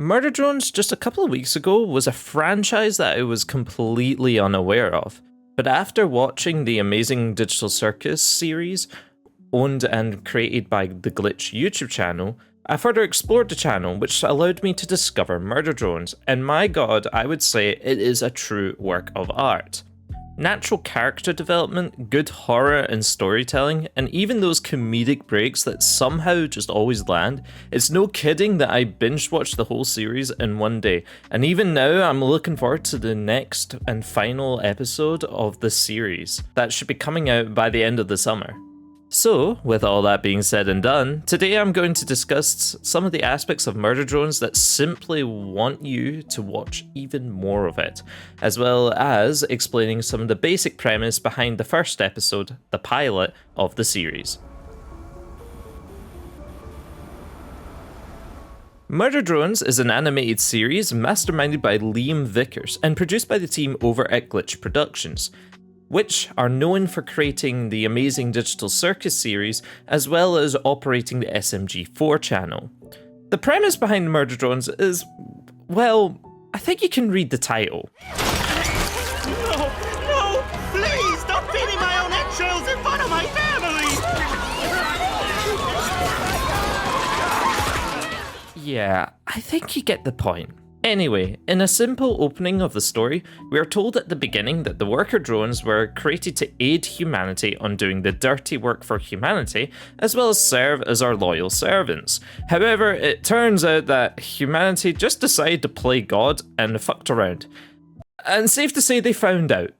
Murder Drones just a couple of weeks ago was a franchise that I was completely unaware of, but after watching the Amazing Digital Circus series, owned and created by the Glitch YouTube channel, I further explored the channel, which allowed me to discover Murder Drones, and my god, I would say it is a true work of art. Natural character development, good horror and storytelling, and even those comedic breaks that somehow just always land. It's no kidding that I binge watched the whole series in one day, and even now I'm looking forward to the next and final episode of the series that should be coming out by the end of the summer. So, with all that being said and done, today I'm going to discuss some of the aspects of Murder Drones that simply want you to watch even more of it, as well as explaining some of the basic premise behind the first episode, the pilot of the series. Murder Drones is an animated series masterminded by Liam Vickers and produced by the team over at Glitch Productions, which are known for creating the Amazing Digital Circus series, as well as operating the SMG4 channel. The premise behind Murder Drones is, well, I think you can read the title. No, please stop beating my own eggshells in front of my family! Yeah, I think you get the point. Anyway, in a simple opening of the story, we are told at the beginning that the worker drones were created to aid humanity on doing the dirty work for humanity, as well as serve as our loyal servants. However, it turns out that humanity just decided to play God and fucked around. And safe to say they found out.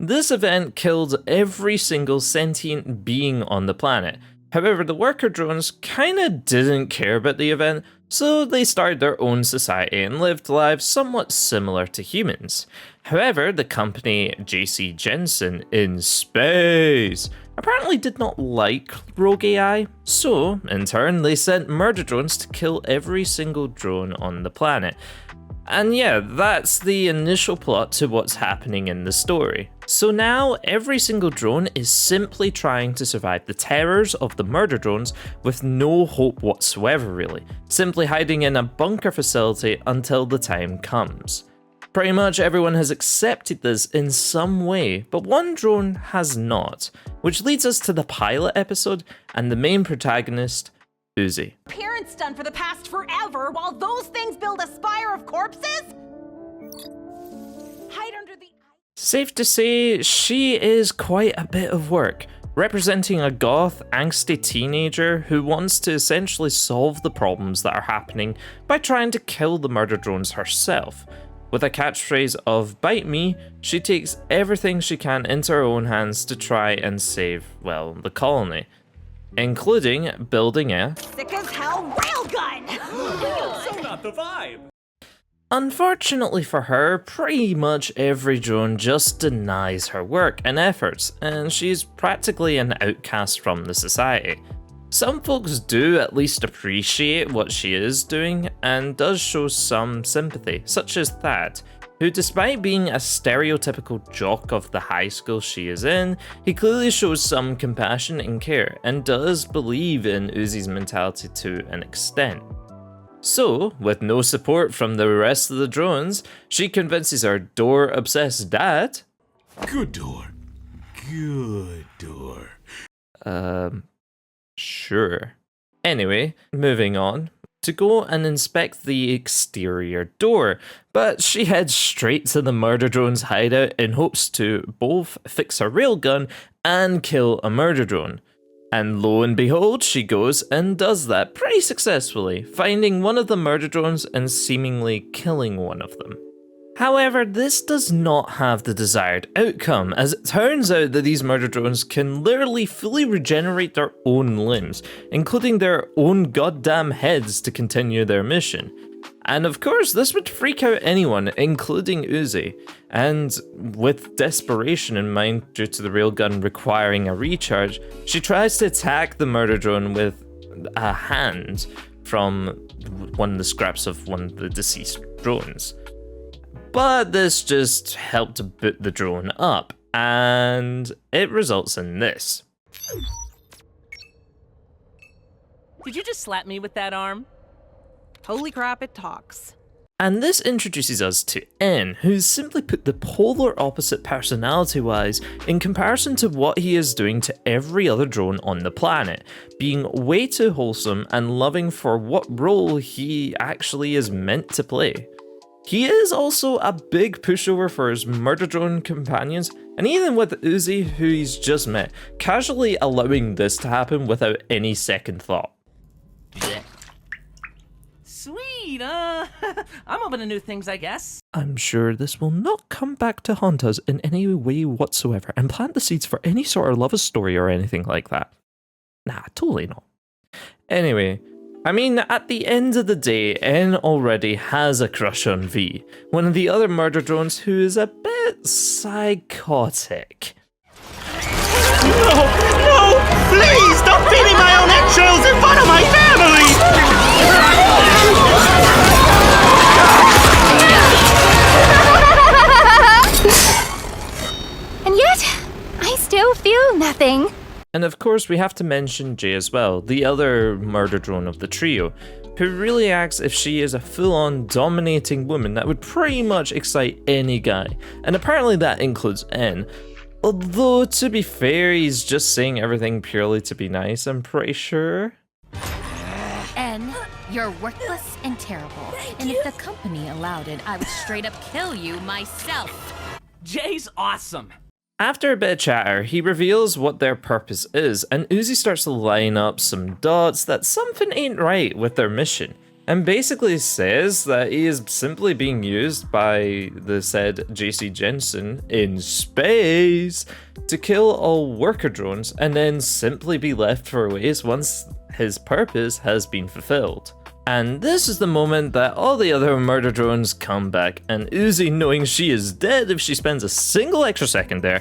This event killed every single sentient being on the planet. However, the worker drones kinda didn't care about the event, so they started their own society and lived lives somewhat similar to humans. However, the company JC Jensen in space apparently did not like rogue AI, so in turn they sent murder drones to kill every single drone on the planet. And yeah, that's the initial plot to what's happening in the story. So now, every single drone is simply trying to survive the terrors of the murder drones with no hope whatsoever really, simply hiding in a bunker facility until the time comes. Pretty much everyone has accepted this in some way, but one drone has not, which leads us to the pilot episode and the main protagonist, Uzi. Parents done for the past forever while those things build a spire of corpses? Hide under the... Safe to say, she is quite a bit of work, representing a goth, angsty teenager who wants to essentially solve the problems that are happening by trying to kill the murder drones herself. With a catchphrase of "bite me," she takes everything she can into her own hands to try and save, well, the colony, including building a sick as hell railgun! So not the vibe! Unfortunately for her, pretty much every drone just denies her work and efforts, and she's practically an outcast from the society. Some folks do at least appreciate what she is doing, and does show some sympathy, such as Thad, who despite being a stereotypical jock of the high school she is in, he clearly shows some compassion and care, and does believe in Uzi's mentality to an extent. So, with no support from the rest of the drones, she convinces her door-obsessed dad... Good door. Good door. Sure. Anyway, moving on, to go and inspect the exterior door, but she heads straight to the murder drone's hideout in hopes to both fix a railgun and kill a murder drone. And lo and behold, she goes and does that pretty successfully, finding one of the murder drones and seemingly killing one of them. However, this does not have the desired outcome, as it turns out that these murder drones can literally fully regenerate their own limbs, including their own goddamn heads to continue their mission. And of course, this would freak out anyone, including Uzi. And with desperation in mind due to the railgun requiring a recharge, she tries to attack the murder drone with a hand from one of the scraps of one of the deceased drones. But this just helped to boot the drone up, and it results in this. Did you just slap me with that arm? Holy crap, it talks. And this introduces us to N, who's simply put the polar opposite personality-wise in comparison to what he is doing to every other drone on the planet, being way too wholesome and loving for what role he actually is meant to play. He is also a big pushover for his murder drone companions, and even with Uzi, who he's just met, casually allowing this to happen without any second thought. Sweet, I'm open to new things, I guess. I'm sure this will not come back to haunt us in any way whatsoever and plant the seeds for any sort of love story or anything like that. Nah, totally not. Anyway, I mean, at the end of the day, N already has a crush on V, one of the other murder drones who is a bit psychotic. No! Please stop beating my own eggshells in front of my family! And yet, I still feel nothing. And of course, we have to mention Jay as well, the other murder drone of the trio, who really acts if she is a full-on dominating woman that would pretty much excite any guy, and apparently that includes N. Although, to be fair, he's just saying everything purely to be nice, I'm pretty sure. N, you're worthless and terrible. And if the company allowed it, I would straight up kill you myself. Jay's awesome. After a bit of chatter, he reveals what their purpose is, and Uzi starts to line up some dots that something ain't right with their mission, and basically says that he is simply being used by the said JC Jensen in space to kill all worker drones and then simply be left for waste once his purpose has been fulfilled. And this is the moment that all the other murder drones come back, and Uzi, knowing she is dead if she spends a single extra second there,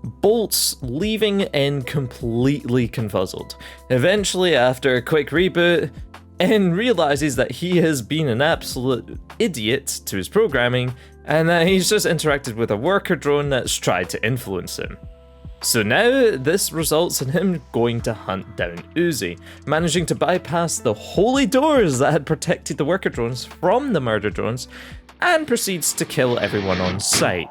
bolts, leaving N completely confuzzled. Eventually, after a quick reboot, N realizes that he has been an absolute idiot to his programming, and that he's just interacted with a worker drone that's tried to influence him. So now, this results in him going to hunt down Uzi, managing to bypass the holy doors that had protected the worker drones from the murder drones, and proceeds to kill everyone on sight.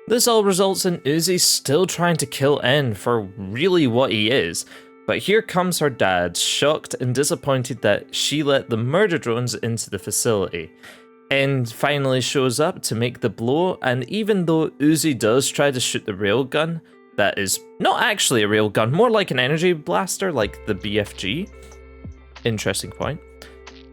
This all results in Uzi still trying to kill N for really what he is, but here comes her dad, shocked and disappointed that she let the murder drones into the facility. N finally shows up to make the blow, and even though Uzi does try to shoot the railgun, that is not actually a railgun, more like an energy blaster like the BFG. Interesting point.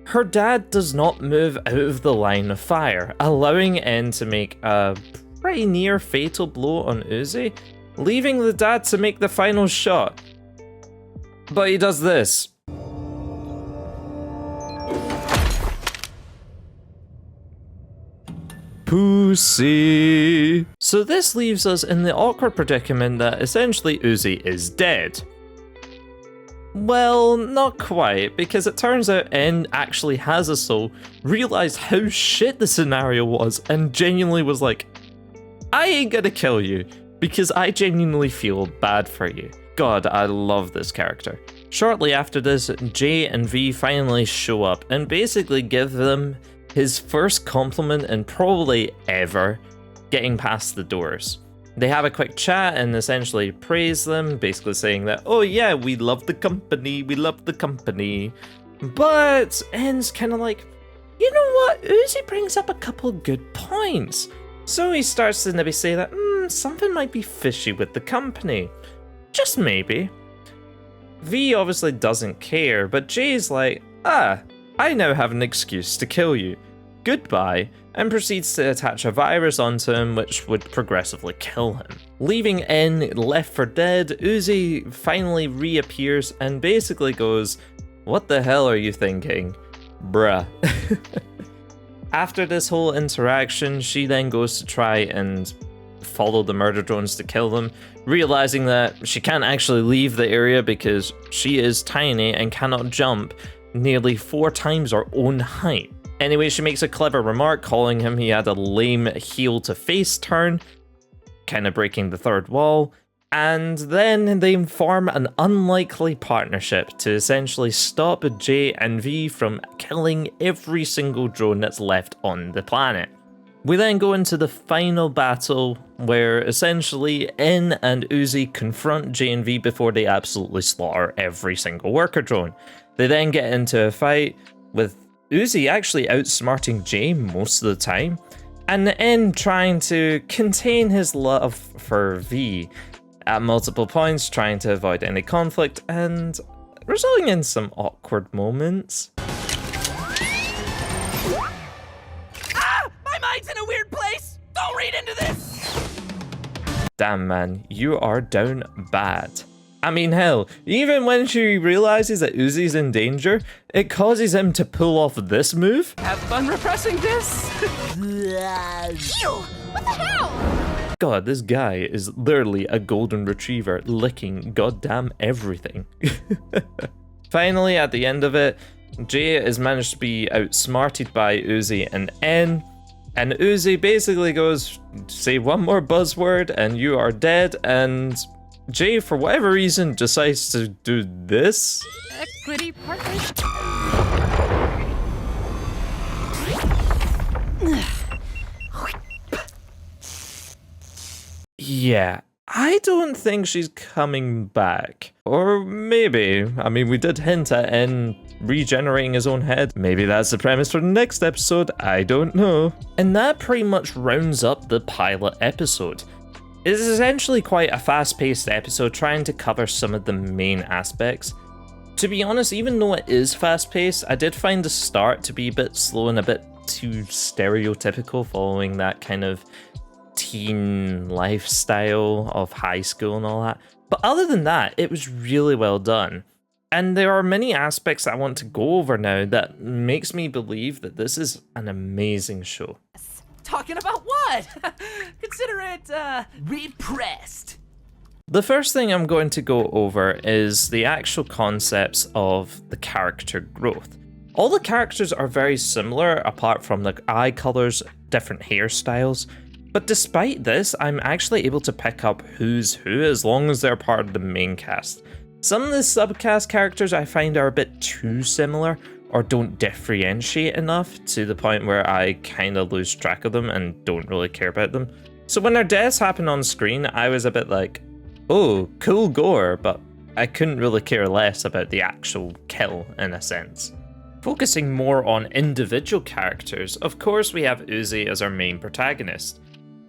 Her dad does not move out of the line of fire, allowing N to make a pretty near fatal blow on Uzi, leaving the dad to make the final shot. But he does this. Pussy. So this leaves us in the awkward predicament that essentially Uzi is dead. Well, not quite, because it turns out N actually has a soul, realized how shit the scenario was, and genuinely was like, I ain't gonna kill you, because I genuinely feel bad for you. God, I love this character. Shortly after this, J and V finally show up and basically give them his first compliment and probably ever, getting past the doors. They have a quick chat and essentially praise them, basically saying that, oh yeah, we love the company, we love the company. But N's kind of like, you know what, Uzi brings up a couple good points. So he starts to maybe say that, something might be fishy with the company. Just maybe. V obviously doesn't care, but Jay's like, I now have an excuse to kill you. Goodbye, and proceeds to attach a virus onto him which would progressively kill him. Leaving N left for dead, Uzi finally reappears and basically goes, what the hell are you thinking? Bruh. After this whole interaction, she then goes to try and follow the murder drones to kill them, realizing that she can't actually leave the area because she is tiny and cannot jump nearly 4 times her own height. Anyway, she makes a clever remark calling him he had a lame heel to face turn, kind of breaking the third wall, and then they form an unlikely partnership to essentially stop J and V from killing every single drone that's left on the planet. We then go into the final battle where essentially N and Uzi confront J and V before they absolutely slaughter every single worker drone. They then get into a fight with Uzi actually outsmarting J most of the time, and N trying to contain his love for V at multiple points, trying to avoid any conflict, and resulting in some awkward moments. My mind's in a weird place! Don't read into this! Damn man, you are down bad. I mean hell, even when she realizes that Uzi's in danger, it causes him to pull off this move? Have fun repressing this? Ew! What the hell? God, this guy is literally a golden retriever licking goddamn everything. Finally, at the end of it, Jay is managed to be outsmarted by Uzi and N, and Uzi basically goes, say one more buzzword and you are dead, and Jay, for whatever reason, decides to do this. Equity partnership. Yeah, I don't think she's coming back. Or maybe. I mean, we did hint at N regenerating his own head. Maybe that's the premise for the next episode. I don't know. And that pretty much rounds up the pilot episode. It is essentially quite a fast-paced episode trying to cover some of the main aspects. To be honest, even though it is fast-paced, I did find the start to be a bit slow and a bit too stereotypical, following that kind of teen lifestyle of high school and all that. But other than that, it was really well done. And there are many aspects I want to go over now that makes me believe that this is an amazing show. Talking about what? Consider it, repressed. The first thing I'm going to go over is the actual concepts of the character growth. All the characters are very similar apart from the eye colors, different hairstyles, but despite this, I'm actually able to pick up who's who as long as they're part of the main cast. Some of the subcast characters I find are a bit too similar or don't differentiate enough to the point where I kind of lose track of them and don't really care about them. So when their deaths happen on screen, I was a bit like, oh, cool gore, but I couldn't really care less about the actual kill in a sense. Focusing more on individual characters, of course we have Uzi as our main protagonist.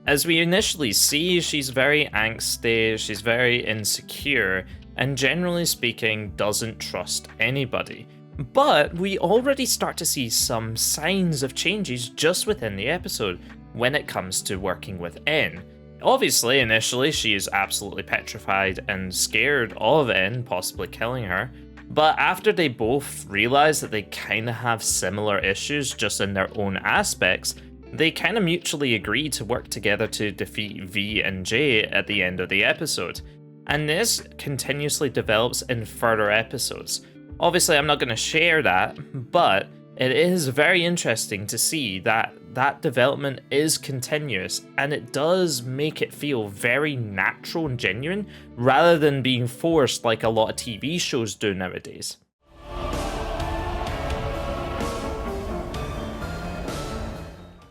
As we initially see, she's very angsty, she's very insecure, and generally speaking, doesn't trust anybody. But we already start to see some signs of changes just within the episode when it comes to working with N. Obviously, initially, she is absolutely petrified and scared of N possibly killing her. But after they both realize that they kind of have similar issues just in their own aspects, they kind of mutually agree to work together to defeat V and J at the end of the episode. And this continuously develops in further episodes. Obviously, I'm not going to share that, but it is very interesting to see that that development is continuous, and it does make it feel very natural and genuine, rather than being forced like a lot of TV shows do nowadays.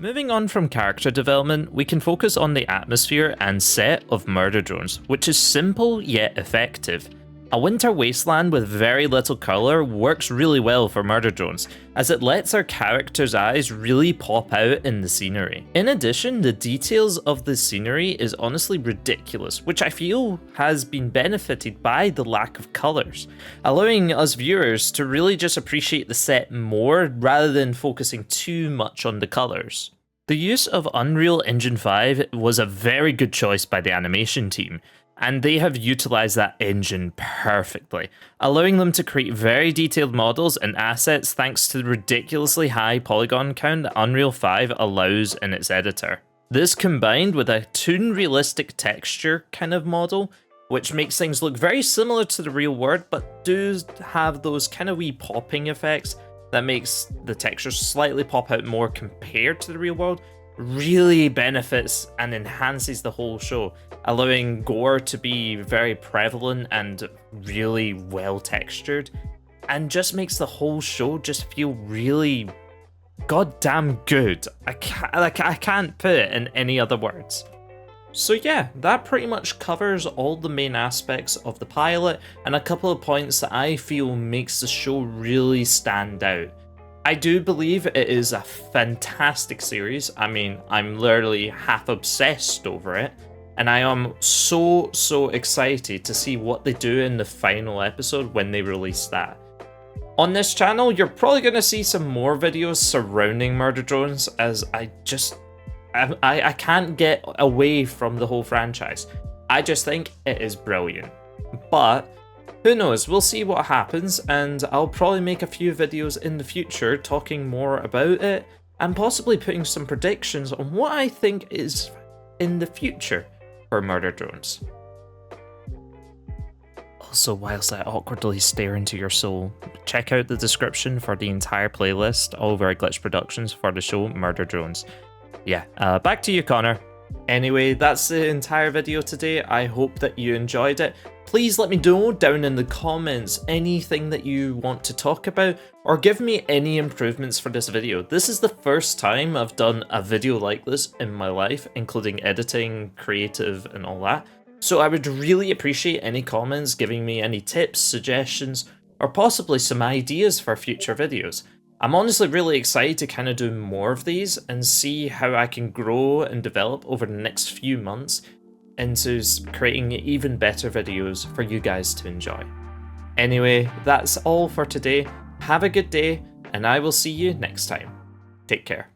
Moving on from character development, we can focus on the atmosphere and set of Murder Drones, which is simple yet effective. A winter wasteland with very little colour works really well for Murder Drones, as it lets our characters' eyes really pop out in the scenery. In addition, the details of the scenery is honestly ridiculous, which I feel has been benefited by the lack of colours, allowing us viewers to really just appreciate the set more rather than focusing too much on the colours. The use of Unreal Engine 5 was a very good choice by the animation team, and they have utilized that engine perfectly, allowing them to create very detailed models and assets thanks to the ridiculously high polygon count that Unreal 5 allows in its editor. This combined with a toon-realistic texture kind of model, which makes things look very similar to the real world, but do have those kind of wee popping effects that makes the textures slightly pop out more compared to the real world, really benefits and enhances the whole show, allowing gore to be very prevalent and really well textured, and just makes the whole show just feel really goddamn good. I can't put it in any other words. So yeah, that pretty much covers all the main aspects of the pilot and a couple of points that I feel makes the show really stand out. I do believe it is a fantastic series. I mean, I'm literally half obsessed over it, and I am so excited to see what they do in the final episode when they release that. On this channel, you're probably going to see some more videos surrounding Murder Drones, as I can't get away from the whole franchise. I just think it is brilliant. But who knows, we'll see what happens, and I'll probably make a few videos in the future talking more about it, and possibly putting some predictions on what I think is in the future for Murder Drones. Also, whilst I awkwardly stare into your soul, check out the description for the entire playlist over at Glitch Productions for the show Murder Drones. Yeah, back to you, Connor. Anyway, that's the entire video today. I hope that you enjoyed it. Please let me know down in the comments anything that you want to talk about, or give me any improvements for this video. This is the first time I've done a video like this in my life, including editing, creative, and all that. So I would really appreciate any comments, giving me any tips, suggestions, or possibly some ideas for future videos. I'm honestly really excited to kind of do more of these and see how I can grow and develop over the next few months into creating even better videos for you guys to enjoy. Anyway, that's all for today. Have a good day, and I will see you next time. Take care.